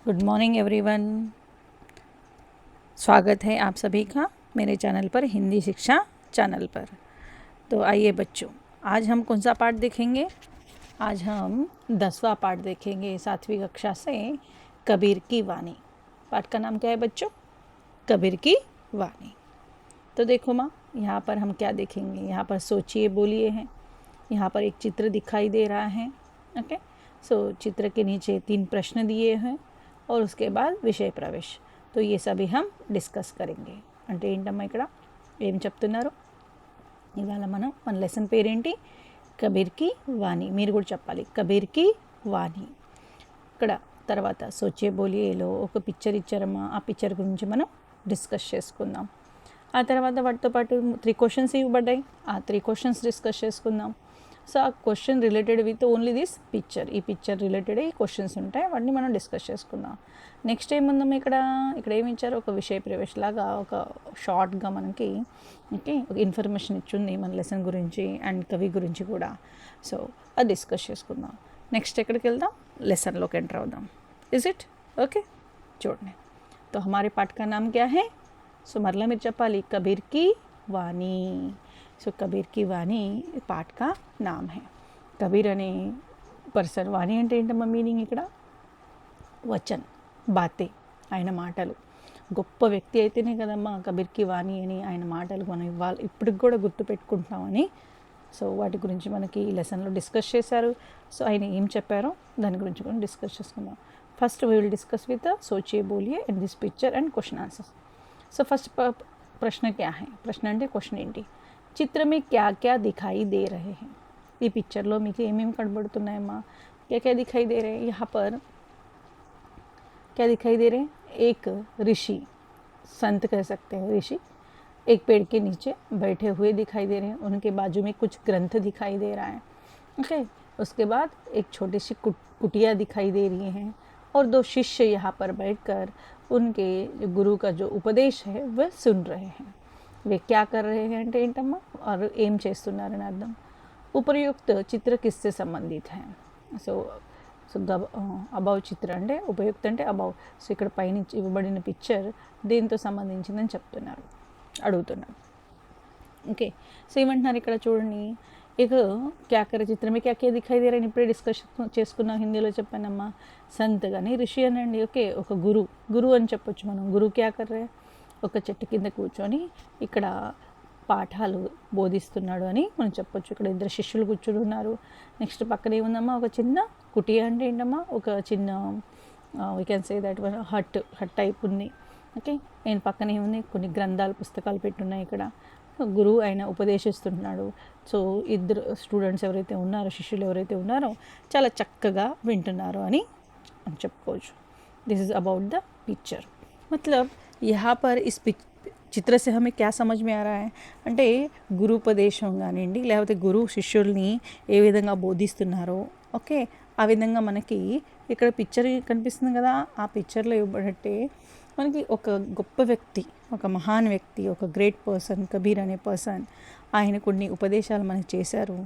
Good morning everyone. स्वागत है आप सभी का मेरे चैनल पर, हिंदी शिक्षा चैनल पर। तो आइए बच्चों, आज हम कौन सा पाठ देखेंगे? आज हम 10वां पाठ देखेंगे 7वीं कक्षा से, कबीर की वाणी। पाठ का नाम क्या है बच्चों? कबीर की वाणी। तो देखो माँ, यहाँ पर हम क्या देखेंगे? यहाँ पर सोचिए बोलिए हैं। यहाँ पर एक चित्र दिखाई दे रहा है। ओके, सो चित्र के नीचे 3 प्रश्न दिए हैं और उसके बाद విషయ ప్రవేశ్. तो ये सभी हम డిస్కస్ करेंगे. అంటే ఏంటమ్మా ఇక్కడ ఏం చెప్తున్నారు? ఇవాళ మన లెసన్ పేరేంటి? కబీర్ కి వాణి. మీరు కూడా చెప్పాలి, కబీర్ కి వాణి. ఇక్కడ తర్వాత సోచే బోలియేలో ఒక పిక్చర్ ఇచ్చారమ్మా. ఆ పిక్చర్ గురించి మనం డిస్కస్ చేసుకుందాం. ఆ తర్వాత వాటితో పాటు 3 క్వశ్చన్స్ ఇవ్వబడ్డాయి. ఆ 3 క్వశ్చన్స్ డిస్కస్ చేసుకుందాం. సో ఆ question related with only this picture, ఈ పిక్చర్ రిలేటెడ్ ఈ క్వశ్చన్స్ ఉంటాయి, వాటిని మనం డిస్కస్ చేసుకుందాం. నెక్స్ట్ ఏముందాం, ఇక్కడ ఏమి ఇచ్చారు? ఒక విషయ ప్రవేశ లాగా ఒక షార్ట్గా మనకి ఒక ఇన్ఫర్మేషన్ ఇచ్చింది మన లెసన్ గురించి అండ్ కవి గురించి కూడా. సో అది డిస్కస్ చేసుకుందాం. నెక్స్ట్ ఎక్కడికి వెళ్దాం? లెసన్లోకి ఎంటర్ అవుదాం. Is it okay? చూడండి, तो हमारे पाठ का नाम क्या है? సో మరలా మీరు చెప్పాలి, కబీర్ की वाणी. సో కబీర్ की वाणी పాఠ का नाम है. కబీర్ అనే పర్సన్, వాణి అంటే ఏంటమ్మా మీనింగ్ ఇక్కడ? వచన్, బాతే, ఆయన మాటలు. గొప్ప వ్యక్తి అయితేనే కదమ్మా కబీర్ की వాణి అని ఆయన మాటలు మనం ఇప్పటికి కూడా గుర్తుపెట్టుకుంటామని. సో వాటి గురించి మనకి ఈ లెసన్లో డిస్కస్ చేశారు. సో ఆయన ఏం చెప్పారో దాని గురించి కూడా డిస్కస్ చేసుకుందాం. First we will discuss with సోచియే బోలియే in this picture and question answers. So first ప్రశ్న క్యా హై? ప్రశ్న అంటే క్వశ్చన్ ఏంటి? చిత్ర में क्या क्या दिखाई दे रहे हैं? ఈ పిక్చర్లో మీకు ఏమేమి కనబడుతున్నాయమ్మా? क्या क्या दिखाई दे रहे हैं? यहाँ पर क्या दिखाई दे रहे हैं? एक ऋषि, संत कह सकते हैं, ऋषि एक पेड़ के नीचे बैठे हुए दिखाई दे रहे हैं. उनके बाजू में कुछ ग्रंथ दिखाई दे रहा है. ओके, उसके बाद एक छोटी सी कुटिया दिखाई दे रही हैं और 2 शिष्य यहाँ पर बैठकर उनके गुरु का जो उपदेश है वह सुन रहे हैं. वे क्या कर रहे हैं అంటే ఏంటమ్మా, और ఏం చేస్తున్నారని అర్థం. ఉపయుక్త చిత్ర కిస్సే సంబంధిత है. సో సో అబౌవ్ చిత్ర అంటే ఉపయుక్త అంటే అబౌవ్. సో ఇక్కడ పైన ఇవ్వబడిన పిక్చర్ దేంతో సంబంధించిందని చెప్తున్నారు, అడుగుతున్నారు. ఓకే, సో ఏమంటున్నారు ఇక్కడ చూడండి. ఇక క్యా కరే చిత్ర में क्या क्या दिखाई दे रहा है ఇప్పుడే డిస్కస్ చేసుకున్నాం, హిందీలో చెప్పానమ్మా. సంత్ కానీ ఋషి అనండి. ఓకే, ఒక గురు అని చెప్పొచ్చు మనం. గురు క్యా కర్ రహే? ఒక చెట్టు కింద కూర్చొని ఇక్కడ పాఠాలు బోధిస్తున్నాడు అని మనం చెప్పొచ్చు. ఇక్కడ 2 శిష్యులు కూర్చుని ఉన్నారు. నెక్స్ట్ పక్కన ఏముందమ్మా, ఒక చిన్న కుటియా అంటే ఏంటమ్మా, ఒక చిన్న we can say that hut type ఉంది. ఓకే, నేను పక్కన ఏముంది, కొన్ని గ్రంథాలు పుస్తకాలు పెట్టున్నాయి. ఇక్కడ గురువు ఆయన ఉపదేశిస్తున్నాడు. సో 2 స్టూడెంట్స్ ఎవరైతే ఉన్నారో, శిష్యులు ఎవరైతే ఉన్నారో చాలా చక్కగా వింటున్నారు అని చెప్పుకోవచ్చు. This is about the picture. मतलब यहाँ पर इस చిత్ర से हमें क्या समझ में आ रहा है అంటే గురుపదేశం కానివ్వండి, లేకపోతే గురువు శిష్యుల్ని ఏ విధంగా బోధిస్తున్నారో, ఓకే, ఆ విధంగా మనకి ఇక్కడ పిక్చర్ కనిపిస్తుంది కదా. ఆ పిక్చర్లో ఇవ్వబట్టే మనకి ఒక గొప్ప వ్యక్తి, ఒక మహాన్ వ్యక్తి, ఒక గ్రేట్ పర్సన్, కబీర్ అనే పర్సన్, ఆయన కొన్ని ఉపదేశాలు మనకు చేశారు.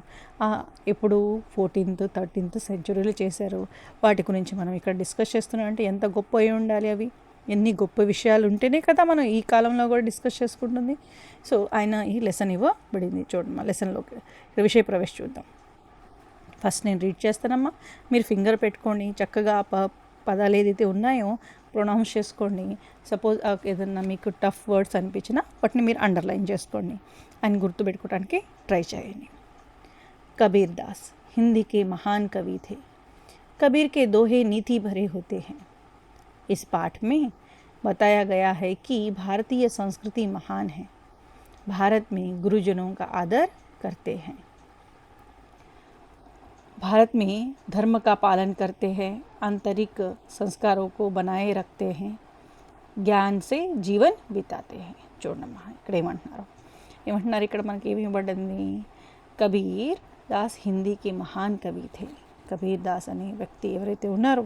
ఎప్పుడు 14th 13th సెంచురీలో చేశారు. వాటి గురించి మనం ఇక్కడ డిస్కస్ చేస్తున్నాం. అంటే ఎంత గొప్ప అయి ఉండాలి అవి, ఎన్ని గొప్ప విషయాలు ఉంటేనే కదా మనం ఈ కాలంలో కూడా డిస్కస్ చేసుకుంటుంది. సో ఆయన ఈ లెసన్ ఇవ్వబడింది. చూడమ్మా, లెసన్లోకి విషయ ప్రవేశ చూద్దాం. ఫస్ట్ నేను రీడ్ చేస్తానమ్మా, మీరు ఫింగర్ పెట్టుకోండి. చక్కగా పదాలు ఏదైతే ఉన్నాయో ప్రొనౌన్స్ చేసుకోండి. సపోజ్ ఏదన్నా మీకు టఫ్ వర్డ్స్ అనిపించినా వాటిని మీరు అండర్లైన్ చేసుకోండి అని గుర్తుపెట్టుకోవడానికి ట్రై చేయండి. कबीर दास हिंदी के महान कवि थे. कबीर के दोहे नीति भरे होते हैं. इस पाठ में बताया गया है कि भारतीय संस्कृति महान है. भारत में गुरुजनों का आदर करते हैं. भारत में धर्म का पालन करते हैं, आंतरिक संस्कारों को बनाए रखते हैं, ज्ञान से जीवन बिताते हैं. చూడమ్మా, ఇక్కడ ఏమంటున్నారు ఇక్కడ మనకి ఏమి ఇవ్వబడింది? కబీర్ దాస్ హిందీ కి మహాన్ కవి థే. కబీర్ దాస్ అనే వ్యక్తి ఎవరైతే ఉన్నారో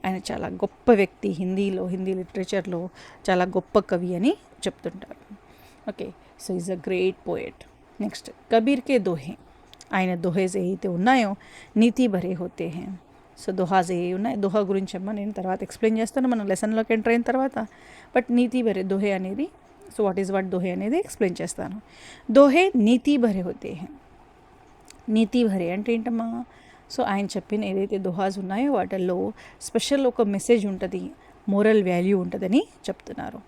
ఆయన చాలా గొప్ప వ్యక్తి. హిందీ లిటరేచర్లో చాలా గొప్ప కవి అని చెప్తుంటారు. Okay, so is a great poet. Next Kabir కే దోహే, ఆయన దోహేస్ ఏవైతే ఉన్నాయో నీతి భరే హోతే హే. సో దోహాస్ ఏ ఉన్నాయి, దోహా గురించి అమ్మ నేను తర్వాత ఎక్స్ప్లెయిన్ చేస్తాను మనం లెసన్లోకి ఎంటర్ అయిన తర్వాత. బట్ నీతి భరే దోహే అనేది, సో వాట్ ఈజ్ వాట్ దోహే అనేది ఎక్స్ప్లెయిన్ చేస్తాను. దోహే నీతి భరే హోతే హై. నీతి భరే అంటే ఏంటమ్మా, సో ఆయన చెప్పిన ఏదైతే దోహాస్ ఉన్నాయో వాటిల్లో స్పెషల్ ఒక మెసేజ్ ఉంటుంది, మోరల్ వాల్యూ ఉంటుందని చెప్తున్నారు.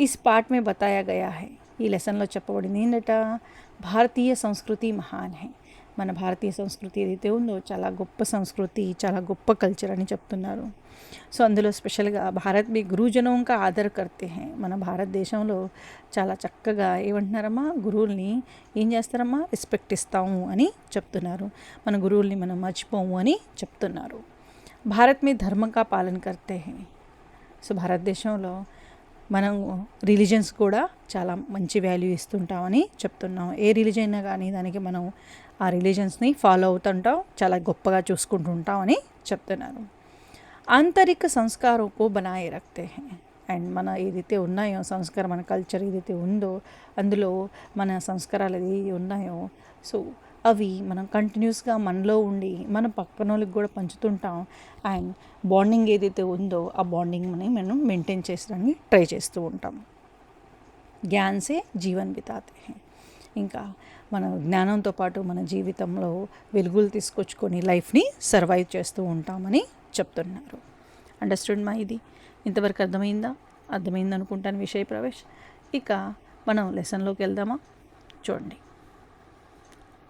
ఈ పార్ట్ మే బతాయా గయా హై, ఈ లెసన్లో చెప్పబడింది ఏంటట, భారతీయ సంస్కృతి మహాన్ హై. మన భారతీయ సంస్కృతి ఏదైతే ఉందో చాలా గొప్ప సంస్కృతి, చాలా గొప్ప కల్చర్ అని చెప్తున్నారు. సో అందులో స్పెషల్గా భారత్ మీ గురుజనం కా ఆదర్ కర్తే హై. మన భారతదేశంలో చాలా చక్కగా ఏమంటున్నారమ్మా, గురువుల్ని ఏం చేస్తారమ్మా, రెస్పెక్ట్ ఇస్తాము అని చెప్తున్నారు. మన గురువుల్ని మనం మర్చిపోము అని చెప్తున్నారు. భారత్ మీ ధర్మం కా పాలన కర్తే హై. సో భారతదేశంలో మనం రిలీజన్స్ కూడా చాలా మంచి వాల్యూ ఇస్తుంటామని చెప్తున్నాం. ఏ రిలీజన్ అయినా కానీ దానికి మనం ఆ రిలీజన్స్ని ఫాలో అవుతుంటాం, చాలా గొప్పగా చూసుకుంటుంటాం అని చెప్తున్నారు. ఆంతరిక సంస్కారంకు బనాయి రఖతే హై. అండ్ మన ఏదైతే ఉన్నాయో సంస్కారం, మన కల్చర్ ఏదైతే ఉందో అందులో మన సంస్కారాలు ఏవి ఉన్నాయో సో అవి మనం కంటిన్యూస్గా మనలో ఉండి మన పక్కన వాళ్ళకి కూడా పంచుతుంటాం. అండ్ బాండింగ్ ఏదైతే ఉందో ఆ బాండింగ్ మనం మెయింటైన్ చేసడానికి ట్రై చేస్తూ ఉంటాం. జ్ఞాన్ సే జీవన్ బితాతే హై. ఇంకా మన జ్ఞానంతో పాటు మన జీవితంలో వెలుగులు తీసుకొచ్చుకొని లైఫ్ని సర్వైవ్ చేస్తూ ఉంటామని చెప్తున్నారు. అండర్స్టూడ్ మా, ఇది ఇంతవరకు అర్థమైంది అనుకుంటాను విషయ ప్రవేశ్. ఇక మనం లెసన్లోకి వెళ్దామా. చూడండి,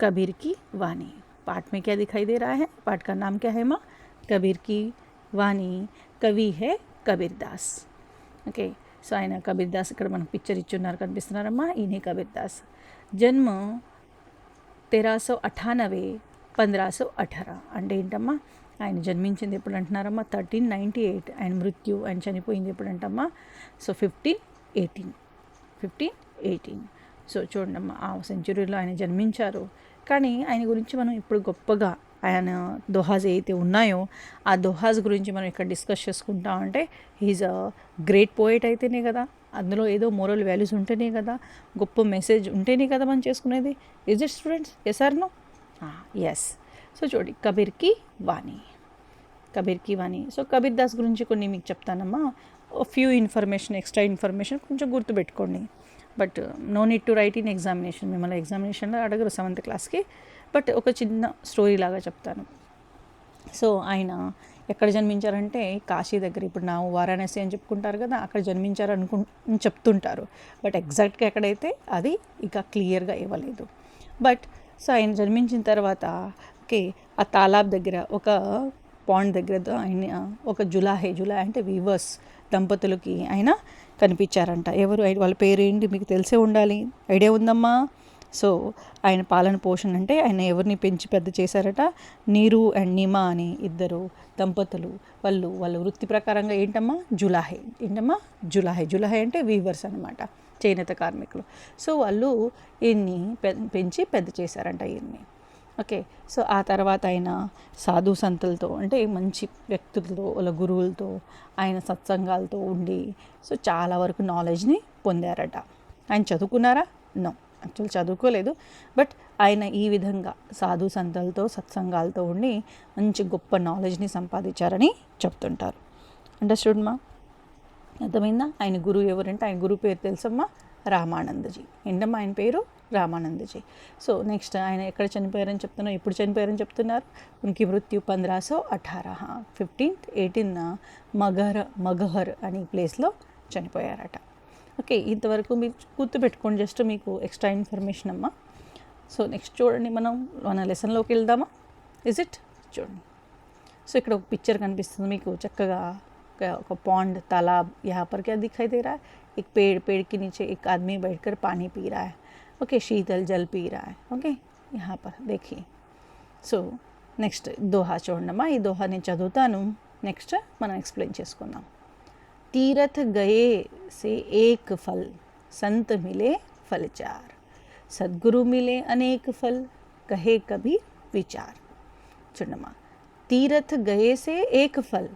कबीर की वाणी. पाठ में क्या दिखाई दे रहा है, पाठ का नाम क्या है माँ, कबीर की वाणी. कवि है कबीरदास. ఓకే, సో ఆయన కబీర్దాస్ ఇక్కడ మనకు పిక్చర్ ఇచ్చున్నారు, కనిపిస్తున్నారమ్మా, ఈయనే కబీర్దాస్. జన్మ 1398 1518 అంటే ఏంటమ్మా, ఆయన జన్మించింది ఎప్పుడు అంటున్నారమ్మా 1398. ఆయన మృత్యు, ఆయన చనిపోయింది ఎప్పుడు అంటమ్మా, సో 1518. సో చూడండమ్మా, ఆ సెంచురీలో ఆయన జన్మించారు. కానీ ఆయన గురించి మనం ఇప్పుడు గొప్పగా ఆయన దోహాస్ ఏవైతే ఉన్నాయో ఆ దోహాస్ గురించి మనం ఇక్కడ డిస్కస్ చేసుకుంటామంటే హీజ్ అ గ్రేట్ పోయిట్ అయితేనే కదా, అందులో ఏదో మోరల్ వాల్యూస్ ఉంటేనే కదా, గొప్ప మెసేజ్ ఉంటేనే కదా మనం చేసుకునేది. Is it students, yes or no? Yes. So చూడండి, కబీర్ కి వాణి. సో కబీర్ దాస్ గురించి కొన్ని మీకు చెప్తానమ్మా. ఫ్యూ ఇన్ఫర్మేషన్, ఎక్స్ట్రా ఇన్ఫర్మేషన్ కొంచెం గుర్తుపెట్టుకోండి. But no need to write in examination. మిమ్మల్ని ఎగ్జామినేషన్లో అడగరు 7th క్లాస్కి. బట్ ఒక చిన్న స్టోరీ లాగా చెప్తాను. సో ఆయన ఎక్కడ జన్మించారంటే కాశీ దగ్గర, ఇప్పుడు నా వారణాసి అని చెప్పుకుంటారు కదా, అక్కడ జన్మించారు చెప్తుంటారు. బట్ ఎగ్జాక్ట్గా ఎక్కడైతే అది ఇక క్లియర్గా ఇవ్వలేదు. బట్ సో ఆయన జన్మించిన తర్వాత ఓకే, ఆ తాలాబ్ దగ్గర ఒక పాండ్ దగ్గర ఆయన ఒక జులా అంటే వీవర్స్ దంపతులకి ఆయన కనిపించారంట. ఎవరు వాళ్ళ పేరు ఏంటి మీకు తెలిసే ఉండాలి, ఐడియా ఉందమ్మా. సో ఆయన పాలన పోషణ అంటే ఆయన ఎవరిని పెంచి పెద్ద చేశారట, నీరు అండ్ నిమా అని ఇద్దరు దంపతులు. వాళ్ళ వృత్తి ప్రకారంగా ఏంటమ్మా జులాహే అంటే వీవర్స్ అనమాట, చేనేత కార్మికులు. సో వాళ్ళు ఈయన్ని పెంచి పెద్ద చేశారంట ఈయన్ని. ఓకే, సో ఆ తర్వాత ఆయన సాధు సంతులతో అంటే మంచి వ్యక్తులతో, వాళ్ళ గురువులతో, ఆయన సత్సంగాలతో ఉండి సో చాలా వరకు నాలెడ్జ్ని పొందారట. ఆయన చదువుకున్నారా? నో, యాక్చువల్ చదువుకోలేదు. బట్ ఆయన ఈ విధంగా సాధు సంతులతో, సత్సంగాలతో ఉండి మంచి గొప్ప నాలెడ్జ్ని సంపాదించారని చెప్తుంటారు. అండర్స్టూడ్ మా, అర్థమైందా? ఆయన గురువు ఎవరంటే, ఆయన గురువు పేరు తెలుసమ్మా, రామానందజీ. ఏంటమ్మా ఆయన పేరు? రామానందజీ. సో నెక్స్ట్ ఆయన ఎక్కడ చనిపోయారని చెప్తున్నారు, ఎప్పుడు చనిపోయారని చెప్తున్నారు? ఉనికి మృత్యు 1518 1518 మగహర్ అనే ప్లేస్లో చనిపోయారట. ఓకే, ఇంతవరకు మీరు గుర్తుపెట్టుకోండి, జస్ట్ మీకు ఎక్స్ట్రా ఇన్ఫర్మేషన్ అమ్మా. సో నెక్స్ట్ చూడండి, మన లెసన్లోకి వెళ్దామా? Is it? చూడండి, సో ఇక్కడ ఒక పిక్చర్ కనిపిస్తుంది మీకు చక్కగా, ఒక पॉन्ड तालाब, यहाँ पर क्या दिखाई दे रहा है, एक पेड़ के नीचे एक आदमी बैठकर पानी पी रहा है. ओके, शीतल जल पी रहा है. ओके, यहाँ पर देखिए. సో నెక్స్ట్ దోహా చూడమ్మా, ఈ దోహా నేను చదువుతాను, నెక్స్ట్ మనం ఎక్స్ప్లెయిన్ చేసుకుందాం. तीरथ गए से एक फल, संत मिले फल चार, सद्गुरु मिले अनेक फल, कहे कबीर विचार. చూడమ్మా, तीरथ गए से एक फल,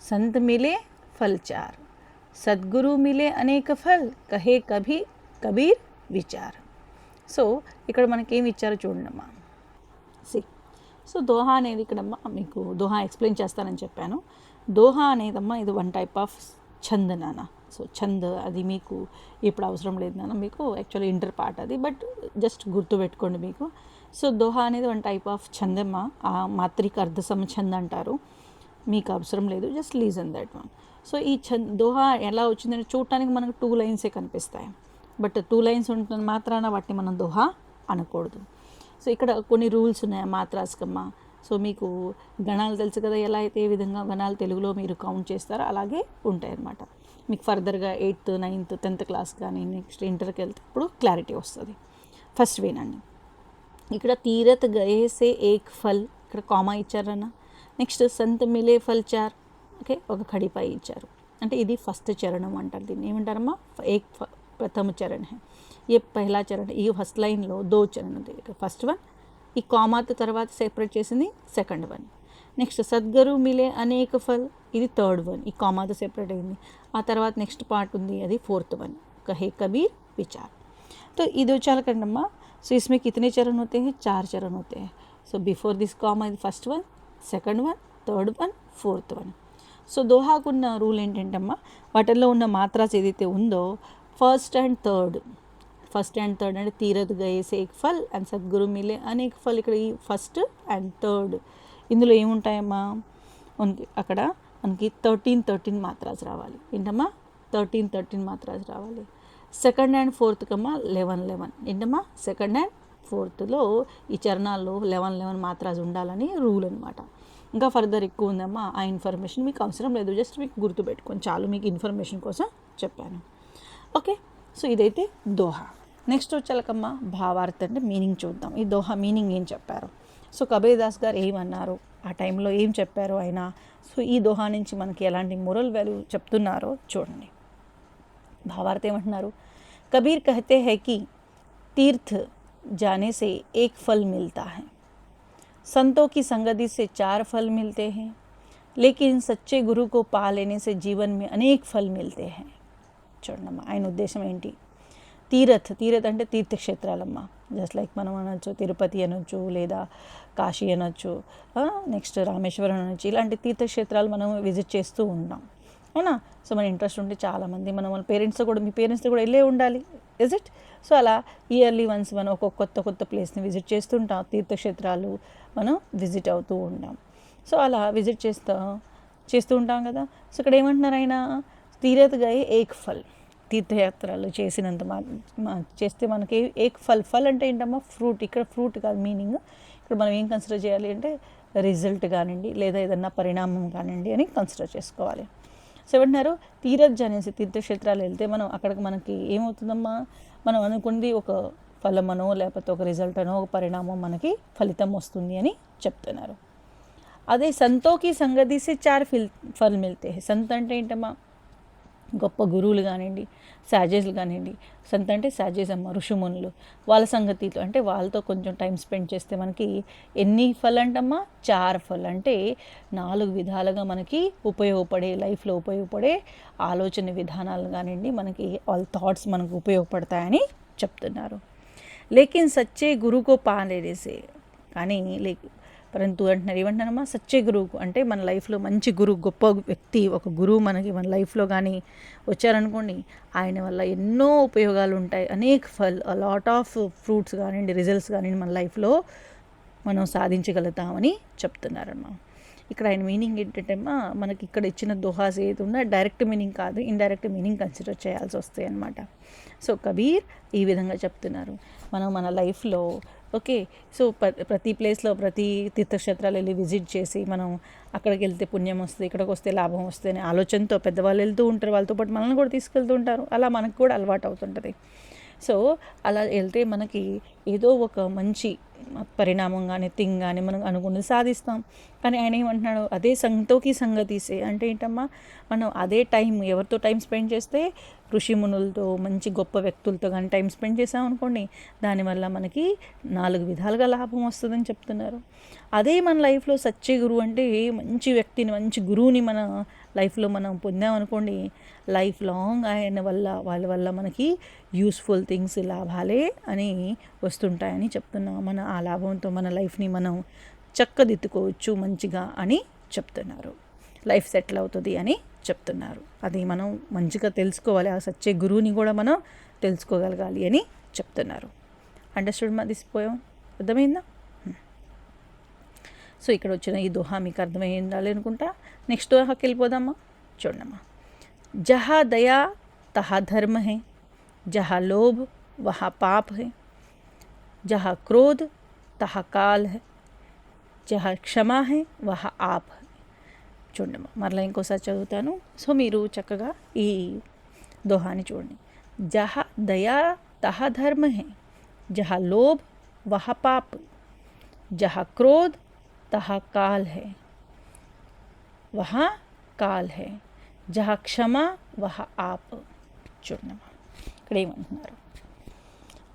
संत मिले फल चार, सद्गुरु मिले अनेक फल, कहे కబీర్ విచార్. సో ఇక్కడ మనకేమి ఇచ్చారో చూడమ్మా. సి, సో దోహా అనేది ఇక్కడమ్మా మీకు దోహా ఎక్స్ప్లెయిన్ చేస్తానని చెప్పాను. దోహా అనేదమ్మా ఇది వన్ టైప్ ఆఫ్ ఛంద్ నాన్న. సో ఛంద్ అది మీకు ఇప్పుడు అవసరం లేదు నాన్న, మీకు యాక్చువల్లీ ఇంటర్ పార్ట్ అది, బట్ జస్ట్ గుర్తుపెట్టుకోండి మీకు. సో దోహా అనేది వన్ టైప్ ఆఫ్ ఛందమ్మా, ఆ మాత్రిక అర్ధ సమఛంద్ అంటారు. మీకు అవసరం లేదు, just listen that one. So ఈ దోహా ఎలా వచ్చిందంటే చూడటానికి మనకు 2 లైన్సే కనిపిస్తాయి, బట్ 2 లైన్స్ ఉంటుంది మాత్రాన వాటిని మనం దోహా అనకూడదు. సో ఇక్కడ కొన్ని రూల్స్ ఉన్నాయి మాత్రాస్కమ్మ. సో మీకు గణాలు తెలుసు కదా, ఎలా అయితే ఏ విధంగా గణాలు తెలుగులో మీరు కౌంట్ చేస్తారో అలాగే ఉంటాయి అన్నమాట. మీకు ఫర్దర్గా 8th 9th 10th క్లాస్ కానీ నెక్స్ట్ ఇంటర్కి వెళ్తే ఇప్పుడు క్లారిటీ వస్తుంది. ఫస్ట్ వినండి, ఇక్కడ తీరత్ గయే సే ఏక్ ఫల్, ఇక్కడ కామా ఇచ్చారన్న. నెక్స్ట్ సంత్ మిలే ఫల్ చార్, ఓకే, ఒక ఖడిపై ఇచ్చారు. అంటే ఇది ఫస్ట్ చరణం అంటారు, దీన్ని ఏమంటారమ్మా, ఏక్ ప్రథమ చరణ్ హై. ये पहला చరణ్, ఈ ఫస్ట్ లైన్లో 2 చరణ్ ఉంది. ఫస్ట్ వన్ ఈ కామాతో తర్వాత సెపరేట్ చేసింది సెకండ్ వన్. నెక్స్ట్ సద్గురు మిలే అనేక ఫల్, ఇది థర్డ్ వన్, ఈ కామాతో సెపరేట్ అయింది. ఆ తర్వాత నెక్స్ట్ పార్ట్ ఉంది, అది फोर्थ वन, कहे कबीर विचार. तो ये 2 चार कंडम्मा. सो इसमें कितने चरण होते हैं, 4 चरण होते हैं. So before this comma first one, second one, third one, fourth one. So దోహాకున్న రూల్ ఏంటంటమ్మా, వాటిల్లో ఉన్న మాత్రాస్ ఏదైతే ఉందో ఫస్ట్ అండ్ థర్డ్ అంటే తీరత్ గయే సే ఏక్ ఫల్ అండ్ సద్గురు మిలే అనేక ఫల్. ఇక్కడ ఈ ఫస్ట్ అండ్ థర్డ్ ఇందులో ఏముంటాయమ్మా, అక్కడ మనకి 13 మాత్రాస్ రావాలి. ఏంటమ్మా, 13 మాత్రాస్ రావాలి. సెకండ్ అండ్ ఫోర్త్ కమ్మా 11 ఏంటమ్మా, సెకండ్ అండ్ ఫోర్త్లో ఈ చరణాల్లో 11 మాత్రాస్ ఉండాలని రూల్ అనమాట. ఇంకా ఫర్దర్ ఎక్కువ ఉందమ్మా, ఆ ఇన్ఫర్మేషన్ మీకు అవసరం లేదు, జస్ట్ మీకు గుర్తుపెట్టుకొని చాలు, మీకు ఇన్ఫర్మేషన్ కోసం చెప్పాను. ఓకే, సో ఇదైతే దోహా. నెక్స్ట్ వచ్చాకమ్మా భావార్థం, అంటే మీనింగ్ చూద్దాం. ఈ దోహా మీనింగ్ ఏం చెప్పారు, సో కబీర్ దాస్ గారు ఏమన్నారు, ఆ టైంలో ఏం చెప్పారు ఆయన. సో ఈ దోహా నుంచి మనకి ఎలాంటి మోరల్ వాల్యూ చెప్తున్నారో చూడండి. భావార్థం ఏమంటున్నారు, కబీర్ కహతే హై కి తీర్థ్ जाने से एक फल मिलता है, संतों की संगति से 4 फल मिलते हैं, लेकिन सच्चे गुरु को पा लेने से जीवन में अनेक फल मिलते हैं. చూడమ్మా ఆయన ఉద్దేశం ఏంటి. తీరత్ అంటే తీర్థక్షేత్రాలమ్మ, జస్ట్ లైక్ మనం అనొచ్చు తిరుపతి అనొచ్చు, లేదా కాశీ అనొచ్చు, నెక్స్ట్ రామేశ్వరం అనొచ్చు. ఇలాంటి తీర్థక్షేత్రాలు మనం విజిట్ చేస్తూ ఉంటాం, అవునా. సో మన ఇంట్రెస్ట్ ఉంటే చాలామంది మనం వాళ్ళ పేరెంట్స్తో కూడా, మీ పేరెంట్స్తో కూడా వెళ్ళే ఉండాలి, ఇజ్ ఇట్. సో అలా ఇయర్లీ వన్స్ మనం ఒక కొత్త ప్లేస్ని విజిట్ చేస్తుంటాం, తీర్థక్షేత్రాలు మనం విజిట్ అవుతూ ఉంటాం. సో అలా విజిట్ చేస్తూ ఉంటాం కదా. సో ఇక్కడ ఏమంటున్నారు ఆయన, తీరత్ గయే ఏక్ ఫల్, తీర్థయాత్రలు చేసినంత చేస్తే మనకి ఏక్ ఫల్ అంటే ఏంటమ్మా, ఫ్రూట్. ఇక్కడ ఫ్రూట్ కాదు మీనింగ్, ఇక్కడ మనం ఏం కన్సిడర్ చేయాలి అంటే రిజల్ట్ కానివ్వండి, లేదా ఏదన్నా పరిణామం కానివ్వండి అని కన్సిడర్ చేసుకోవాలి. సో ఏమంటున్నారు, తీరత్ అనేసి తీర్థక్షేత్రాలు వెళ్తే మనం అక్కడికి మనకి ఏమవుతుందమ్మా, మనం అనుకుంది ఒక ఫలమనో లేకపోతే ఒక రిజల్ట్ అనో ఒక పరిణామం మనకి ఫలితం వస్తుంది అని చెప్తున్నారు. అదే సంతోకి సంగతి సే 4 ఫల్ మిల్తే హై. సంత్ అంటే ఏంటమ్మా, గొప్ప గురువులు కానివ్వండి, సాజెస్లు కానివ్వండి. సంత్ అంటే సాజెస్ అమ్మ, ఋషిమునులు, వాళ్ళ సంగతితో అంటే వాళ్ళతో కొంచెం టైం స్పెండ్ చేస్తే మనకి ఎన్ని ఫల్ అంటమ్మా, 4 ఫల్ అంటే 4 విధాలుగా మనకి ఉపయోగపడే, లైఫ్లో ఉపయోగపడే ఆలోచన విధానాలు కానివ్వండి, మనకి వాళ్ళ థాట్స్ మనకు ఉపయోగపడతాయని చెప్తున్నారు. లేకిన్ సచ్చే గురువుకో పాలేసే, కానీ పరంతు అంటున్నారు, ఏమంటున్నారమ్మా, సచ్చే గురువు అంటే మన లైఫ్లో మంచి గురువు, గొప్ప వ్యక్తి, ఒక గురువు మనకి మన లైఫ్లో కానీ వచ్చారనుకోండి, ఆయన వల్ల ఎన్నో ఉపయోగాలు ఉంటాయి, అనేక లాట్ ఆఫ్ ఫ్రూట్స్ కానివ్వండి, రిజల్ట్స్ కానివ్వండి మన లైఫ్లో మనం సాధించగలుగుతామని చెప్తున్నారమ్మా. ఇక్కడ ఆయన మీనింగ్ ఏంటంటే మనకి ఇక్కడ ఇచ్చిన దోహాస్ ఏది ఉన్నా డైరెక్ట్ మీనింగ్ కాదు, ఇండైరెక్ట్ మీనింగ్ కన్సిడర్ చేయాల్సి వస్తాయి అన్నమాట. సో కబీర్ ఈ విధంగా చెప్తున్నారు, మనం మన లైఫ్లో ఓకే. సో ప్రతి ప్లేస్లో ప్రతి తీర్థక్షేత్రాలు వెళ్ళి విజిట్ చేసి మనం అక్కడికి వెళ్తే పుణ్యం వస్తుంది, ఇక్కడికి వస్తే లాభం వస్తుంది అనే ఆలోచనతో పెద్దవాళ్ళు వెళ్తూ ఉంటారు, వాళ్ళతో పాటు మనల్ని కూడా తీసుకెళ్తూ ఉంటారు, అలా మనకు కూడా అలవాటు అవుతుంటుంది. సో అలా వెళ్తే మనకి ఏదో ఒక మంచి పరిణామం కానీ థింగ్ కానీ మనం అనుకున్నది సాధిస్తాం. కానీ ఆయన ఏమంటున్నాడు, అదే సంతోకి సంగతిసే అంటే ఏంటమ్మా, మనం అదే టైం ఎవరితో టైం స్పెండ్ చేస్తే ఋషిమునులతో మంచి గొప్ప వ్యక్తులతో కానీ టైం స్పెండ్ చేసామనుకోండి, దానివల్ల మనకి 4 విధాలుగా లాభం వస్తుందని చెప్తున్నారు. అదే మన లైఫ్లో సచ్చే గురువు అంటే మంచి వ్యక్తిని, మంచి గురువుని మన లైఫ్లో మనం పొందామనుకోండి, లైఫ్ లాంగ్ ఆయన వల్ల వాళ్ళ వల్ల మనకి యూస్ఫుల్ థింగ్స్, లాభాలే అని వస్తుంటాయని చెప్తున్నాం. మన ఆ లాభంతో మన లైఫ్ని మనం చక్కదిద్దుకోవచ్చు మంచిగా అని చెప్తున్నారు. లైఫ్ సెటిల్ అవుతుంది అని చెప్తున్నారు. అది మనం మంచిగా తెలుసుకోవాలి. ఆ సచ్చే గురువుని కూడా మనం తెలుసుకోగలగాలి అని చెప్తున్నారు. అండర్స్టూడ్ మా దిస్ పోయం? అర్థమైందా? సో ఇక్కడ వచ్చిన ఈ దోహా మీకు అర్థమై ఉండాలి అనుకుంటా. నెక్స్ట్ దోహాకి వెళ్ళిపోదామా? చూడమ్మా. జహా దయా తహా ధర్మ హై, జహా లోభ వహా పాప్ హై, జహా క్రోధ తహా కాల్ హై, జహా క్షమా హై వహా ఆప్ హై. చూడమ్మా, మరలా ఇంకోసారి చదువుతాను. సో మీరు చక్కగా ఈ దోహాని చూడండి. జహా దయా తహా ధర్మ హై, जहाँ लोभ वहाँ पाप, जहाँ क्रोध तहाँ काल है, वहाँ काल है, जहाँ क्षमा वहाँ आप. చూడమ్మా ఇక్కడ ఏమంటున్నారు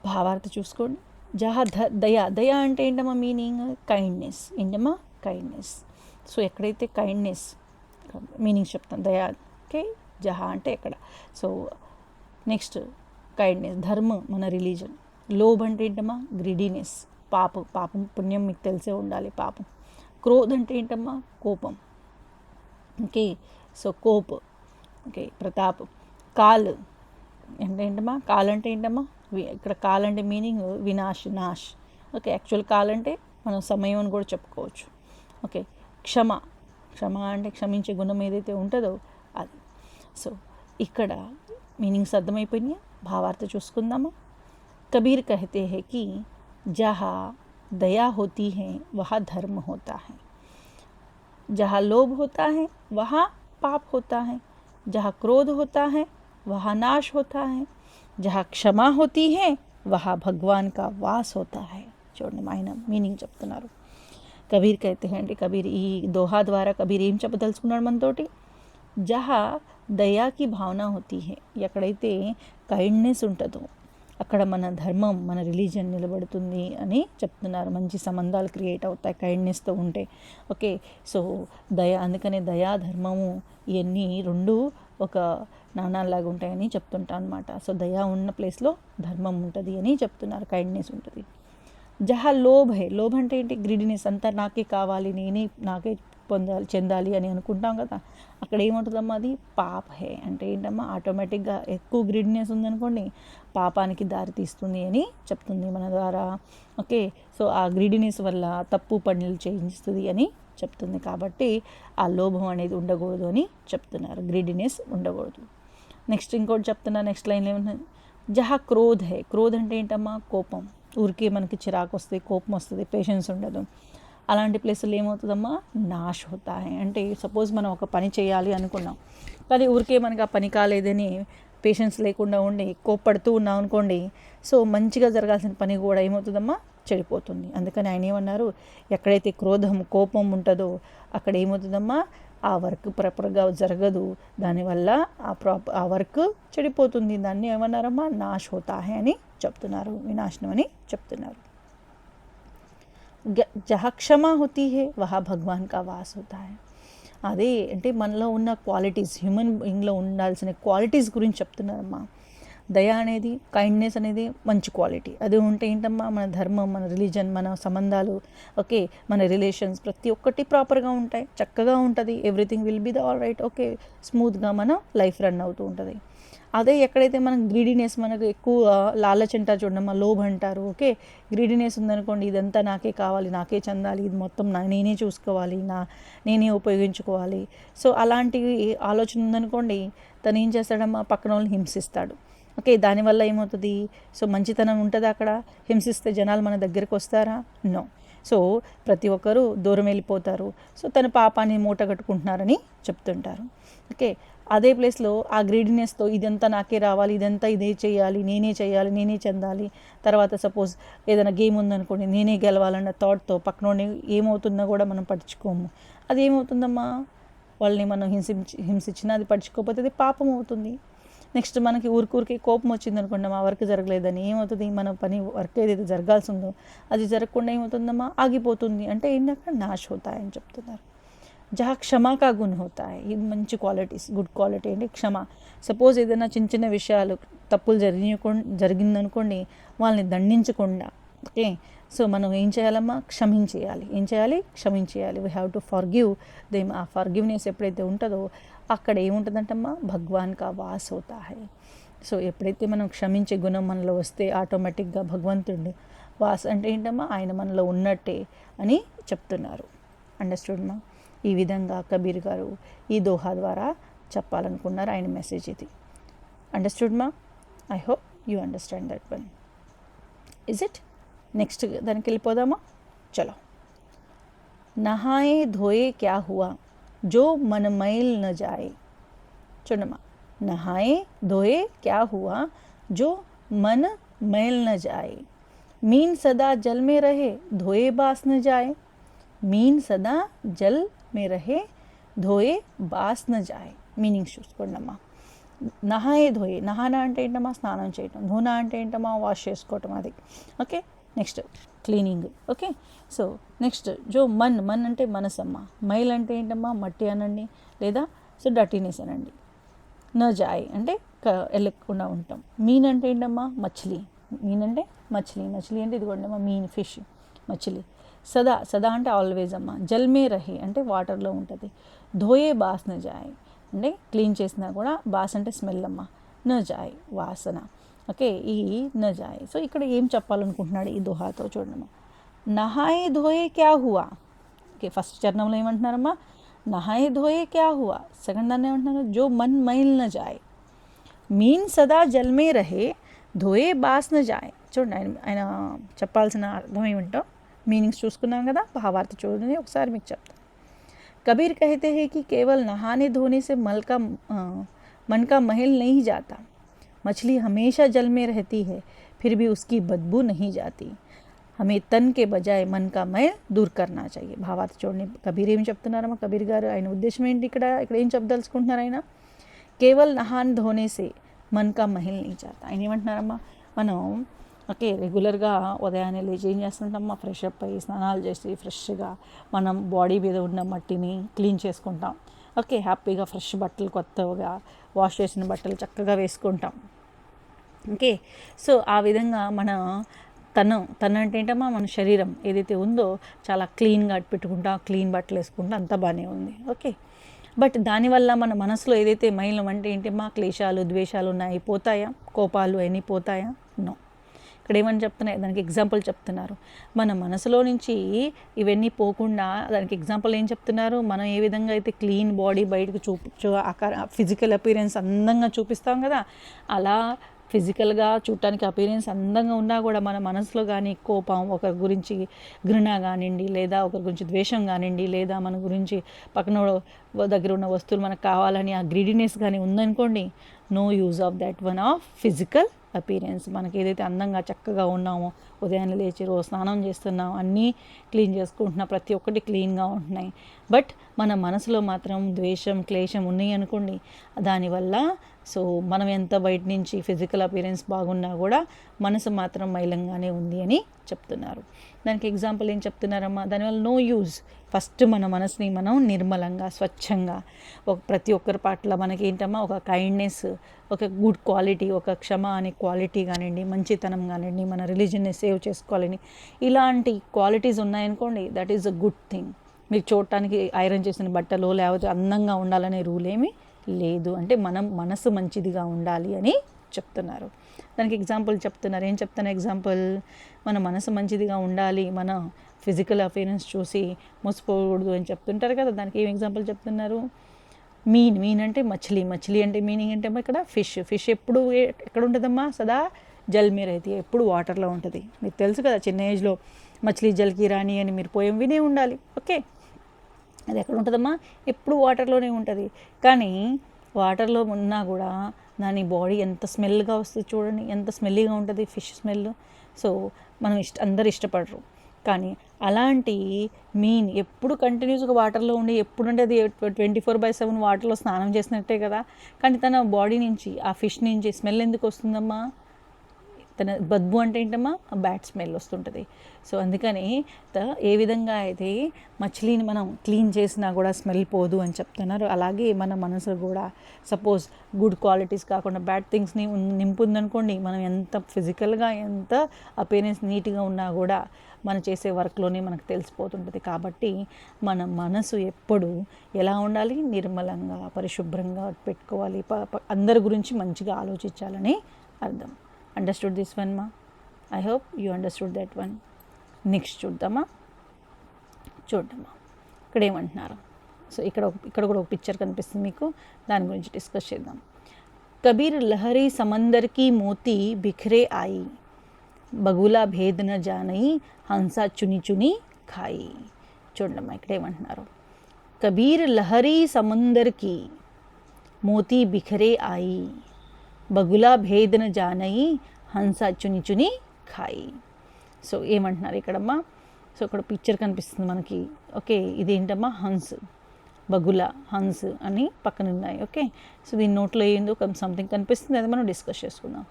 భావార్థ చూసుకోండి. జహా దయా, దయా అంటే ఏంటమ్మా మీనింగ్? కైండ్నెస్. ఏంటమ్మా? కైండ్నెస్. సో ఎక్కడైతే కైండ్నెస్ మీనింగ్ చెప్తాను దయా, ఓకే. జహా అంటే ఎక్కడ. సో నెక్స్ట్ కైండ్నెస్, ధర్మం మన రిలీజన్. లోభ్ అంటే ఏంటమ్మా? గ్రిడీనెస్, పాపం పుణ్యం మీకు తెలిసే ఉండాలి పాపం. క్రోధ్ అంటే ఏంటమ్మా? కోపం, okay. So cope, okay. Pratap. Call అంటే ఏంటమ్మా? కాల్ అంటే ఏంటమ్మా? ఇక్కడ కాల్ అంటే meaning Vinash, Nash, okay. Actual call అంటే మనం సమయం అని కూడా చెప్పుకోవచ్చు, ఓకే. క్షమ అంటే క్షమించే గుణం ఏదైతే ఉంటుందో అది. సో ఇక్కడ మీనింగ్స్ అర్థమైపోయినాయా? భావార్థ చూసుకుందామా. कबीर कहते हैं कि जहाँ दया होती है वहाँ धर्म होता है, जहाँ लोभ होता है वहाँ पाप होता है, जहाँ क्रोध होता है वहाँ नाश होता है, जहाँ क्षमा होती है वहाँ भगवान का वास होता है. చూడండి ఆయన మీనింగ్ చెప్తున్నారు. కబీర్ कहते हैं అంటే కబీర్ ఈ దోహా ద్వారా కబీర్ ఏం చెప్పదలుచుకున్నాడు మనతోటి? జహా దయాకి భావన హోతీ హై, ఎక్కడైతే కైండ్నెస్ ఉంటుందో అక్కడ మన ధర్మం, మన రిలీజన్ నిలబడుతుంది అని చెప్తున్నారు. మంచి సంబంధాలు క్రియేట్ అవుతాయి కైండ్నెస్తో ఉంటే, ఓకే. సో దయ, అందుకనే దయా ధర్మము ఇవన్నీ రెండు ఒక నాణాల్లాగా ఉంటాయని చెప్తుంటా అనమాట. సో దయా ఉన్న ప్లేస్లో ధర్మం ఉంటుంది అని చెప్తున్నారు, కైండ్నెస్ ఉంటుంది. జహా లోభ్ హై, లోభ్ అంటే ఏంటి? గ్రిడినెస్, అంతా నాకే కావాలి, నాకే చెందాలి అని అనుకుంటాం కదా, అక్కడ ఏముంటుందమ్మా? అది పాప్ హే. అంటే ఏంటమ్మా? ఆటోమేటిక్గా ఎక్కువ గ్రిడ్నెస్ ఉందనుకోండి పాపానికి దారి తీస్తుంది అని చెప్తుంది మన ద్వారా, ఓకే. సో ఆ గ్రిడినెస్ వల్ల తప్పు పనులు చేయిస్తుంది అని చెప్తుంది. కాబట్టి ఆ లోభం అనేది ఉండకూడదు అని చెప్తున్నారు, గ్రిడినెస్ ఉండకూడదు. నెక్స్ట్ ఇంకోటి చెప్తున్నా, నెక్స్ట్ లైన్లో ఏమన్నా? జహా క్రోధ్ హే, క్రోధ్ అంటే ఏంటమ్మా? కోపం. ఊరికే మనకి చిరాకు వస్తుంది, కోపం వస్తుంది, పేషెన్స్ ఉండదు. అలాంటి ప్లేసులు ఏమవుతుందమ్మా? నాష్ హోతా హై. అంటే సపోజ్ మనం ఒక పని చేయాలి అనుకున్నాం, కానీ ఊరికే మనకి ఆ పని కాలేదని పేషెన్స్ లేకుండా ఉండి కోప్పడుతూ ఉన్నాం అనుకోండి, సో మంచిగా జరగాల్సిన పని కూడా ఏమవుతుందమ్మా? చెడిపోతుంది. అందుకని ఆయన ఏమన్నారు? ఎక్కడైతే క్రోధం, కోపం ఉంటుందో అక్కడ ఏమవుతుందమ్మా? ఆ వర్క్ ప్రాపర్గా జరగదు, దానివల్ల ఆ వర్క్ చెడిపోతుంది. దాన్ని ఏమన్నారమ్మా? నాష్ హోతా హై అని చెప్తున్నారు, వినాశనం అని చెప్తున్నారు. జహా క్షమా హోతీ హై వహా భగవాన్ కా వాస్ హోతా హై. అదే అంటే మనలో ఉన్న క్వాలిటీస్, హ్యూమన్ బీయింగ్లో ఉండాల్సిన క్వాలిటీస్ గురించి చెప్తున్నారమ్మా. దయ అనేది, కైండ్నెస్ అనేది మంచి క్వాలిటీ. అది ఉంటే ఏంటమ్మా? మన ధర్మం, మన రిలీజన్, మన సంబంధాలు, ఓకే, మన రిలేషన్స్ ప్రతి ఒక్కటి ప్రాపర్గా ఉంటాయి, చక్కగా ఉంటుంది. Everything will be the all right, okay. స్మూత్గా మన లైఫ్ రన్ అవుతూ ఉంటుంది. అదే ఎక్కడైతే మనకు గ్రీడీనెస్, మనకు ఎక్కువ లాలచ్ అంటారు చూడమ్మా, లోభ్ అంటారు, ఓకే. గ్రీడీనెస్ ఉందనుకోండి, ఇదంతా నాకే కావాలి, నాకే చెందాలి, ఇది మొత్తం నేనే చూసుకోవాలి, నేనే ఉపయోగించుకోవాలి. సో అలాంటి ఆలోచన ఉందనుకోండి, తను ఏం చేస్తాడమ్మా? పక్కన వాళ్ళని హింసిస్తాడు, ఓకే. దానివల్ల ఏమవుతుంది? సో మంచితనం ఉంటుంది అక్కడ? హింసిస్తే జనాలు మన దగ్గరికి వస్తారా? నో. సో ప్రతి ఒక్కరూ దూరం వెళ్ళిపోతారు. సో తన పాపాన్ని మూట కట్టుకుంటున్నారని చెప్తుంటారు, ఓకే. అదే ప్లేస్లో ఆ గ్రీడినెస్తో ఇదంతా నాకే రావాలి, ఇదంతా ఇదే చేయాలి, నేనే చెందాలి. తర్వాత సపోజ్ ఏదైనా గేమ్ ఉందనుకోండి, నేనే గెలవాలన్న థాట్తో పక్కనోని ఏమవుతుందో కూడా మనం పట్టించుకోము. అది ఏమవుతుందమ్మా? వాళ్ళని మనం హింసించినా అది పట్టించుకోకపోతే అది పాపం అవుతుంది. నెక్స్ట్ మనకి ఊరికే కోపం వచ్చింది అనుకోండి, మా వర్క్ జరగలేదని ఏమవుతుంది? మన వర్క్ ఏదైతే జరగాల్సి ఉందో అది జరగకుండా ఏమవుతుందమ్మా? ఆగిపోతుంది. అంటే ఏంటంటే నాశ్ హోతాయని చెప్తున్నారు. జహా క్షమా కా గుణ హోతా హై. ఇది మంచి క్వాలిటీస్, గుడ్ క్వాలిటీ అండి క్షమ. సపోజ్ ఏదైనా చిన్న విషయాలు తప్పులు జరిగిందనుకోండి, వాళ్ళని దండించకుండా, ఓకే. సో మనం ఏం చేయాలమ్మా, క్షమించేయాలి. ఏం చేయాలి, క్షమించేయాలి. We have to forgive them. ఆ ఫర్గివ్నెస్ ఎప్పుడైతే ఉంటుందో అక్కడ ఏముంటుందంటమ్మా, భగవాన్ కా వాస్ హోతా హై. సో ఎప్పుడైతే మనం క్షమించే గుణం మనలో వస్తే ఆటోమేటిక్గా భగవంతుడి వాస్ అంటే ఏంటమ్మా, ఆయన మనలో ఉన్నట్టే అని చెప్తున్నారు. అండర్స్టూడ్మా? ఈ విధంగా కబీర్ గారు ఈ దోహా ద్వారా చెప్పాలనుకున్నారు. ఆయన మెసేజ్ ఇది. అండర్స్టూడ్మా? I hope you understand that one. Is it? Next దానికి వెళ్ళిపోదామా? చలో. నహాయే ధోయే క్యా హువా జో మన మైల్ న జాయే. చూడమ్మా, నహాయే ధోయే క్యా హువా జో మన मैल न जाए, मीन सदा जल में रहे धोए बास न जाए. मीन सदा जल में रहे ధోయే బాస్ న జాయ్. మీనింగ్స్ చూసుకోండమ్మా. నహాయే ధోయే, నహానా అంటే ఏంటమ్మా, స్నానం చేయటం. ధోనా అంటే ఏంటమ్మా, వాష్ చేసుకోవటం. అది okay. Next cleaning. Okay. So next జో మన్, మన్ అంటే మనసమ్మ. మైల్ అంటే ఏంటమ్మా, మట్టి అనండి లేదా సో డర్టీనెస్ అనండి. న జాయ్ అంటే వెళ్ళకుండా ఉంటాం. మీన్ అంటే ఏంటమ్మా, మచిలీ. మీన్ అంటే మచిలీ. మచిలీ అంటే ఇదిగోండమ్మా మీన్, ఫిష్, మచిలీ. సదా, సదా అంటే ఆల్వేజ్ అమ్మ. జల్మే రహే అంటే వాటర్లో ఉంటుంది. ధోయే బాస్ న జాయ్ అంటే క్లీన్ చేసినా కూడా, బాస్ అంటే స్మెల్ అమ్మ, న జాయ్ వాసన. ఓకే, ఈ న జాయ్. సో ఇక్కడ ఏం చెప్పాలనుకుంటున్నాడు ఈ దోహాతో చూడమ్మా. నహాయే ధోయే క్యా హువా. ఓకే, ఫస్ట్ చరణంలో ఏమంటున్నారమ్మా, నహాయే ధోయే క్యా హువా. సెకండ్ దాన్ని ఏమంటున్నారు, జో మన్ మైల్ న జాయ్, మీన్ సదా జల్మే రహే ధోయే బాస్ న జాయ్. చూడండి ఆయన చెప్పాల్సిన అర్థం ఏమిటో मीनिंग्स చూసుకున్నాం కదా. భావార్థ చూడండి ఒకసారి మీకు చెప్తాను. कबीर कहते हैं कि केवल नहाने धोने से मन का महल नहीं जाता. मछली हमेशा जल में रहती है, फिर भी उसकी बदबू नहीं जाती. हमें तन के बजाय मन का मैल दूर करना चाहिए. భావార్థ చూడండి. కబీర్ ఏం చెప్తున్నారమ్మా, కబీర్ గారు ఆయన ఉద్దేశం ఏంటి ఇక్కడ ఏం చెప్పదలుచుకుంటున్నారు ఆయన? కేవల్ నహాన్ ధోనే సే మన్ కా మహల్ नहीं जाता. ఆయన ఏమంటున్నారమ్మా, మనం ఓకే రెగ్యులర్గా ఉదయాన్నే లేచి ఏం చేస్తుంటామా, ఫ్రెష్ అప్ అయ్యి స్నానాలు చేసి ఫ్రెష్గా మనం బాడీ మీద ఉన్న మట్టిని క్లీన్ చేసుకుంటాం. ఓకే, హ్యాపీగా ఫ్రెష్ బట్టలు కొత్తగా వాష్ చేసిన బట్టలు చక్కగా వేసుకుంటాం. ఓకే, సో ఆ విధంగా మన తన అంటే ఏంటమ్మా, మన శరీరం ఏదైతే ఉందో చాలా క్లీన్గా పెట్టుకుంటాం, క్లీన్ బట్టలు వేసుకుంటాం, అంతా బాగానే ఉంది. ఓకే, బట్ దానివల్ల మన మనసులో ఏదైతే మైలం అంటే ఏంటమ్మా, క్లేశాలు ద్వేషాలు ఉన్నాయి, పోతాయా? కోపాలు అన్నీ పోతాయా? నో. ఇక్కడ ఏమని చెప్తున్నాయి, దానికి ఎగ్జాంపుల్ చెప్తున్నారు. మన మనసులో నుంచి ఇవన్నీ పోకుండా దానికి ఎగ్జాంపుల్ ఏం చెప్తున్నారు, మనం ఏ విధంగా అయితే క్లీన్ బాడీ బయటకు ఫిజికల్ అపీరెన్స్ అందంగా చూపిస్తాం కదా, అలా ఫిజికల్గా చూడటానికి అపీరెన్స్ అందంగా ఉన్నా కూడా మన మనసులో కానీ కోపం, ఒకరి గురించి ఘృణ కానివ్వండి, లేదా ఒకరి గురించి ద్వేషం కానివ్వండి, లేదా మన గురించి పక్కన దగ్గర ఉన్న వస్తువులు మనకు కావాలని ఆ గ్రీడీనెస్ కానీ ఉందనుకోండి, no use of that one of physical appearance. మనకి ఏదైతే అందంగా చక్కగా ఉన్నామో, ఉదయాన్నే లేచి రోజు స్నానం చేస్తున్నాం, అన్నీ క్లీన్ చేసుకుంటున్నాం, ప్రతి ఒక్కటి క్లీన్గా ఉంటున్నాయి, బట్ మన మనసులో మాత్రం ద్వేషం క్లేశం ఉన్నాయి అనుకోండి, దానివల్ల సో మనం ఎంత బయట నుంచి ఫిజికల్ అపీరెన్స్ బాగున్నా కూడా మనసు మాత్రం మైలంగానే ఉంది అని చెప్తున్నారు. దానికి ఎగ్జాంపుల్ ఏం చెప్తున్నారమ్మా, దానివల్ల నో యూజ్. ఫస్ట్ మన మనసుని మనం నిర్మలంగా స్వచ్ఛంగా ప్రతి ఒక్కరి పట్ల మనకి ఏంటమ్మా ఒక కైండ్నెస్, ఒక గుడ్ క్వాలిటీ, ఒక క్షమ అనే క్వాలిటీ కానివ్వండి, మంచితనం కానివ్వండి, మన రిలీజన్ని సేవ్ చేసుకోవాలని ఇలాంటి క్వాలిటీస్ ఉన్నాయనుకోండి, that is a good thing. మీరు చూడటానికి ఐరన్ చేసిన బట్టలు లేకపోతే అందంగా ఉండాలనే రూల్ ఏమీ లేదు. అంటే మనం మనసు మంచిదిగా ఉండాలి అని చెప్తున్నారు. దానికి ఎగ్జాంపుల్ చెప్తున్నారు. ఏం చెప్తాను ఎగ్జాంపుల్, మన మనసు మంచిదిగా ఉండాలి, మన ఫిజికల్ అపీరెన్స్ చూసి మోసపోకూడదు అని చెప్తుంటారు కదా. దానికి ఏం ఎగ్జాంపుల్ చెప్తున్నారు, మీన్ అంటే మచిలీ. మచిలీ అంటే మీనింగ్ ఏంటమ్మా ఇక్కడ ఫిష్ ఎప్పుడు ఎక్కడ ఉంటుందమ్మా, సదా జల్ మీద అయితే ఎప్పుడు వాటర్లో ఉంటుంది. మీకు తెలుసు కదా, చిన్న ఏజ్లో మచిలీ జల్కి రాణి అని మీరు పోయం వినే ఉండాలి. ఓకే, అది ఎక్కడ ఉంటుందమ్మా, ఎప్పుడు వాటర్లోనే ఉంటుంది. కానీ వాటర్లో ఉన్నా కూడా దాని బాడీ ఎంత స్మెల్గా వస్తుంది చూడండి, ఎంత స్మెల్లీగా ఉంటుంది ఫిష్ స్మెల్. సో మనం అందరు ఇష్టపడరు. కానీ అలాంటి మీన్ ఎప్పుడు కంటిన్యూస్గా వాటర్లో ఉండి ఎప్పుడు అంటే అది 24/7 వాటర్లో స్నానం చేసినట్టే కదా. కానీ తన బాడీ నుంచి ఆ ఫిష్ నుంచి స్మెల్ ఎందుకు వస్తుందమ్మా, బద్బు అంటే ఏంటమ్మా, బ్యాడ్ స్మెల్ వస్తుంటుంది. సో అందుకని ఏ విధంగా అయితే మచిలీని మనం క్లీన్ చేసినా కూడా స్మెల్ పోదు అని చెప్తున్నారు, అలాగే మన మనసు కూడా సపోజ్ గుడ్ క్వాలిటీస్ కాకుండా బ్యాడ్ థింగ్స్ని నింపుందనుకోండి, మనం ఎంత ఫిజికల్గా ఎంత అపియరెన్స్ నీట్గా ఉన్నా కూడా మనం చేసే వర్క్లోనే మనకు తెలిసిపోతుంటుంది. కాబట్టి మన మనసు ఎప్పుడు ఎలా ఉండాలి, నిర్మలంగా పరిశుభ్రంగా పెట్టుకోవాలి, అందరి గురించి మంచిగా ఆలోచించాలని అర్థం. అండర్స్టూడ్ దిస్ వన్ మా? I hope you understood that one. Next చూద్దామా. ఇక్కడ ఏమంటున్నారు. సో ఇక్కడ కూడా ఒక పిక్చర్ కనిపిస్తుంది మీకు, దాని గురించి డిస్కస్ చేద్దాం. కబీర్ లహరీ సమందర్ కి మోతీ బిఖరే ఆయి, బగులా భేద్ న జానయి, హంసా చుని చుని ఖాయి. చూడమ్మా ఇక్కడ ఏమంటున్నారు. కబీర్ లహరీ సముందర్ కి మోతీ బిఖరే ఆయి, బగులా భేద్ న జానయి, హంసా చుని చుని ఖాయి. సో ఏమంటున్నారు ఇక్కడమ్మా. సో ఇక్కడ పిక్చర్ కనిపిస్తుంది మనకి. ఓకే, ఇదేంటమ్మా, హన్స్, బగుల, హన్స్ అని పక్కన ఉన్నాయి. ఓకే, సో దీని నోట్లో ఏందో సంథింగ్ కనిపిస్తుంది, అది మనం డిస్కస్ చేసుకుందాం.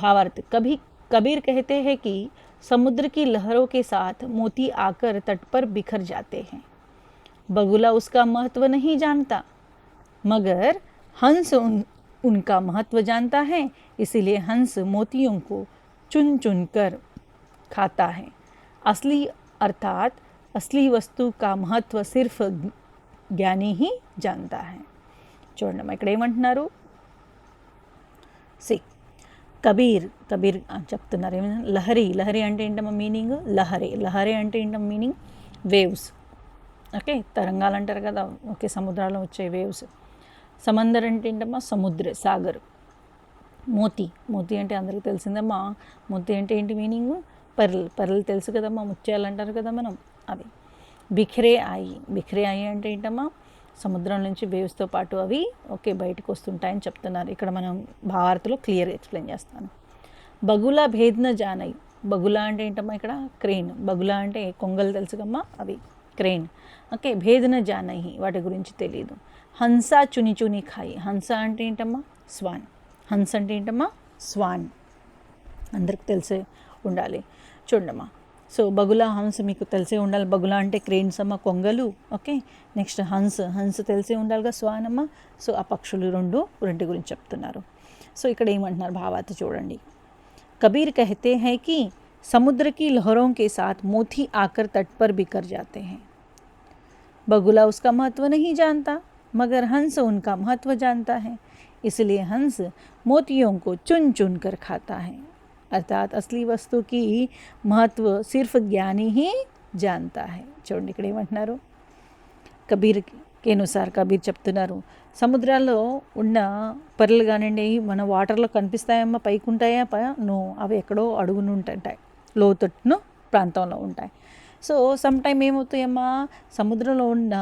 భావార్थ. कबीर कहते हैं कि समुद्र की लहरों के साथ मोती आकर तट पर बिखर जाते हैं, बगुला उसका महत्व नहीं जानता, मगर हंस उनका महत्व जानता है, इसीलिए हंस मोतियों को चुन चुन कर खाता है. असली अर्थात असली वस्तु का महत्व सिर्फ ज्ञानी ही जानता है. చూడండి ఇక్కడ ఏమంటున్నారు. కబీర్ చెప్తున్నారు ఏమైనా, లహరి అంటే ఏంటమ్మా మీనింగ్, లహరి అంటే ఏంటమ్మా మీనింగ్, వేవ్స్. ఓకే, తరంగాలు అంటారు కదా, ఓకే, సముద్రాల్లో వచ్చే వేవ్స్. సమందర్ అంటే ఏంటమ్మా, సాగర్. మోతి అంటే అందరికీ తెలిసిందమ్మా. మోతి అంటే ఏంటి మీనింగ్, పర్ల్ తెలుసు కదమ్మా, ముత్యాలు అంటారు కదా మనం, అవి. బిఖరే ఆయి అంటే ఏంటమ్మా, సముద్రం నుంచి వేవ్స్తో పాటు అవి ఓకే బయటకు వస్తుంటాయని చెప్తున్నారు. ఇక్కడ మనం భావార్థలో క్లియర్గా ఎక్స్ప్లెయిన్ చేస్తాను. బగులా భేద్న జానయి. బగులా అంటే ఏంటమ్మా ఇక్కడ క్రెయిన్. బగులా అంటే కొంగలు తెలుసుకమ్మా, అవి క్రెయిన్. ఓకే, భేద్న జానయి వాటి గురించి తెలియదు. హంసా చుని చుని ఖాయి. హంస అంటే ఏంటమ్మా, స్వాన్. హంస అంటే ఏంటమ్మా, స్వాన్, అందరికి తెలిసే ఉండాలి. చూడమ్మా, సో బగులా, హంస మీకు తెలిసే ఉండాలి. బగులా అంటే క్రెయిన్స్ అమ్మ, కొంగలు. ఓకే, నెక్స్ట్ హంస తెలిసే ఉండాలిగా, స్వాన్ అమ్మ. సో ఆ పక్షులు రెండు గురించి చెప్తున్నారు. సో ఇక్కడ ఏమంటున్నారు భావార్థ చూడండి. కబీర్ कहते हैं कि समुद्र की लहरों के साथ मोती आकर तट पर बिखर जाते हैं, बगुला उसका महत्व नहीं जानता, मगर हंस उनका महत्व जानता है, इसलिए हंस मोतियों को चुन चुन कर खाता है. अर्थात असली वस्तु की महत्व सिर्फ ज्ञानी ही जानता है. చూడండి ఇక్కడ ఏమంటున్నారు. కబీర్ చెప్తున్నారు, సముద్రాల్లో ఉన్న పర్లు కానివ్వండి, మన వాటర్లో కనిపిస్తాయమ్మా, పైకి ఉంటాయా? అవి ఎక్కడో అడుగును ఉంటాయి, లోతట్టు ప్రాంతంలో ఉంటాయి. సో సమ్ టైమ్ ఏమవుతాయమ్మా, సముద్రంలో ఉన్న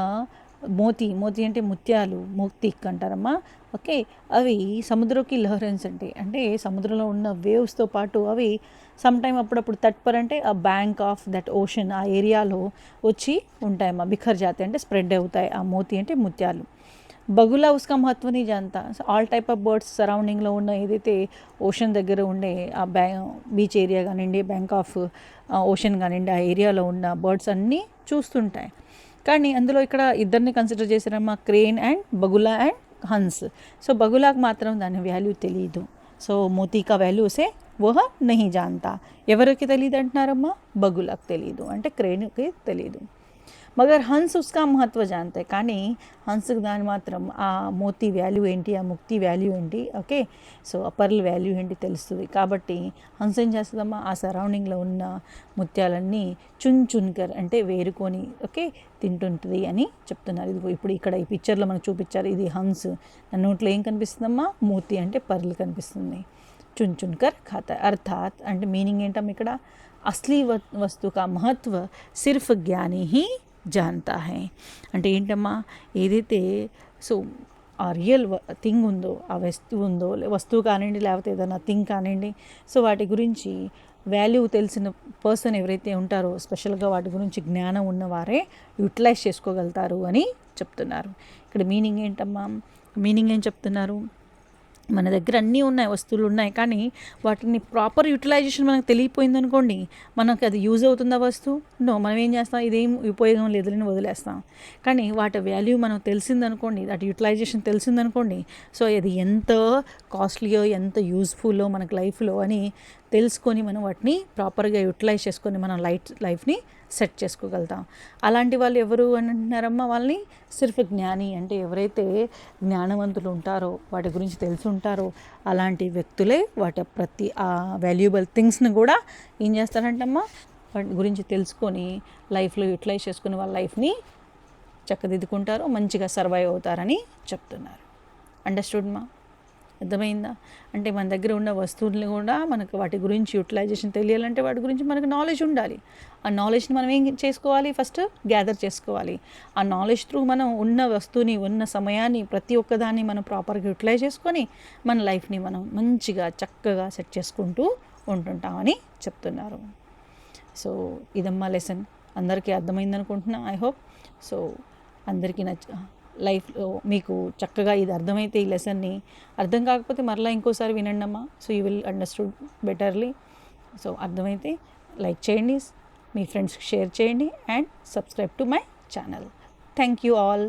మోతి అంటే ముత్యాలు, మోక్తిక్ అంటారమ్మా. ఓకే, అవి సముద్రంకి లహరెన్స్ అంటే సముద్రంలో ఉన్న వేవ్స్తో పాటు అవి సమ్ టైమ్ అప్పుడప్పుడు తట్పర్ అంటే ఆ బ్యాంక్ ఆఫ్ దట్ ఓషన్, ఆ ఏరియాలో వచ్చి ఉంటాయమ్మా. బిఖర్ జాతి అంటే స్ప్రెడ్ అవుతాయి. ఆ మోతి అంటే ముత్యాలు. బగులా ఉస్కా మహత్వని జాంతా. ఆల్ టైప్ ఆఫ్ బర్డ్స్ సరౌండింగ్లో ఉన్న ఏదైతే ఓషన్ దగ్గర ఉండే ఆ బీచ్ ఏరియా కానివ్వండి, బ్యాంక్ ఆఫ్ ఓషన్ కానివ్వండి, ఆ ఏరియాలో ఉన్న బర్డ్స్ అన్నీ చూస్తుంటాయి. కానీ అందులో ఇక్కడ ఇద్దరిని కన్సిడర్ చేశారమ్మా, క్రేన్ అండ్ బగులా అండ్ హన్స్. సో బగులాకు మాత్రం దాని వాల్యూ తెలియదు. సో మోతీ కా వాల్యూ ఉసే వోహ నహీ జాంతా. ఎవరికి తెలియదు అంటున్నారమ్మా, బగులాకు తెలియదు, అంటే క్రేన్కి తెలియదు. మగర్ హన్స్ ఉస్కా మహత్వ జాంతే. కానీ హన్స్కి దాని మాత్రం ఆ మోతీ వాల్యూ ఏంటి, ఆ ముక్తి వాల్యూ ఏంటి, ఓకే, సో ఆ పర్ల్ వాల్యూ ఏంటి తెలుస్తుంది. కాబట్టి హన్స్ ఏం చేస్తుందమ్మా, ఆ సరౌండింగ్లో ఉన్న ముత్యాలన్నీ చున్కర్ అంటే వేరుకొని ఓకే తింటుంటుంది అని చెప్తున్నారు. ఇది ఇప్పుడు ఇక్కడ ఈ పిక్చర్లో మనకు చూపించారు, ఇది హన్స్. నా నోట్లో ఏం కనిపిస్తుందమ్మా, మోతీ అంటే పర్ల్ కనిపిస్తుంది. చున్కర్ ఖాతా. అర్థాత్ అంటే మీనింగ్ ఏంటమ్మా ఇక్కడ, అస్లీ వస్తు కా మహత్వ సిర్ఫ్ జ్ఞాని హీ జాంతా హై. అంటే ఏంటమ్మా, ఏదైతే సో ఆ రియల్ థింగ్ ఉందో, ఆ వస్తువు కానివ్వండి, లేకపోతే ఏదైనా థింగ్ కానివ్వండి, సో వాటి గురించి వాల్యూ తెలిసిన పర్సన్ ఎవరైతే ఉంటారో, స్పెషల్గా వాటి గురించి జ్ఞానం ఉన్నవారే యూటిలైజ్ చేసుకోగలుగుతారు అని చెప్తున్నారు. ఇక్కడ మీనింగ్ ఏంటమ్మా, మీనింగ్ ఏం చెప్తున్నారు, మన దగ్గర అన్నీ ఉన్నాయి, వస్తువులు ఉన్నాయి, కానీ వాటిని ప్రాపర్ యూటిలైజేషన్ మనకు తెలియపోయింది అనుకోండి, మనకు అది యూజ్ అవుతుందా వస్తువు? నో. మనం ఏం చేస్తాం, ఇదేం ఉపయోగం లేదని వదిలేస్తాం. కానీ వాటి వాల్యూ మనకు తెలిసిందనుకోండి, వాటి యూటిలైజేషన్ తెలిసిందనుకోండి, సో అది ఎంత కాస్ట్లీయో ఎంత యూజ్ఫుల్లో మనకు లైఫ్లో అని తెలుసుకొని మనం వాటిని ప్రాపర్గా యూటిలైజ్ చేసుకొని మనం లైఫ్ని సెట్ చేసుకోగలుగుతాం. అలాంటి వాళ్ళు ఎవరు అని అంటున్నారమ్మా? వాళ్ళని సిర్ఫ్ జ్ఞాని అంటే ఎవరైతే జ్ఞానవంతులు ఉంటారో, వాటి గురించి తెలిసి ఉంటారో అలాంటి వ్యక్తులే వాటి ప్రతి ఆ వాల్యుబుల్ థింగ్స్ని కూడా ఏం చేస్తారంటమ్మా, వాటి గురించి తెలుసుకొని లైఫ్లో యూటిలైజ్ చేసుకుని వాళ్ళ లైఫ్ని చక్కదిద్దుకుంటారు, మంచిగా సర్వైవ్ అవుతారని చెప్తున్నారు. అండర్స్టూడ్మా? అర్థమైందా? అంటే మన దగ్గర ఉన్న వస్తువుల్ని కూడా మనకు వాటి గురించి యూటిలైజేషన్ తెలియాలంటే వాటి గురించి మనకు నాలెడ్జ్ ఉండాలి. ఆ నాలెడ్జ్ని మనం ఏం చేసుకోవాలి, ఫస్ట్ గ్యాదర్ చేసుకోవాలి. ఆ నాలెడ్జ్ త్రూ మనం ఉన్న వస్తువుని, ఉన్న సమయాన్ని, ప్రతి ఒక్కదాన్ని మనం ప్రాపర్గా యూటిలైజ్ చేసుకొని మన లైఫ్ని మనం మంచిగా చక్కగా సెట్ చేసుకుంటూ ఉంటుంటామని చెప్తున్నారు. సో ఇదమ్మా లెసన్. అందరికీ అర్థమైంది అనుకుంటున్నా, ఐ హోప్. సో అందరికీ లైఫ్లో మీకు చక్కగా ఇది అర్థమైతే, ఈ లెసన్ని అర్థం కాకపోతే మరలా ఇంకోసారి వినండి అమ్మా. So you will understood betterly. So అర్థమైతే లైక్ చేయండి, మీ ఫ్రెండ్స్కి షేర్ చేయండి and subscribe to my channel. Thank you all.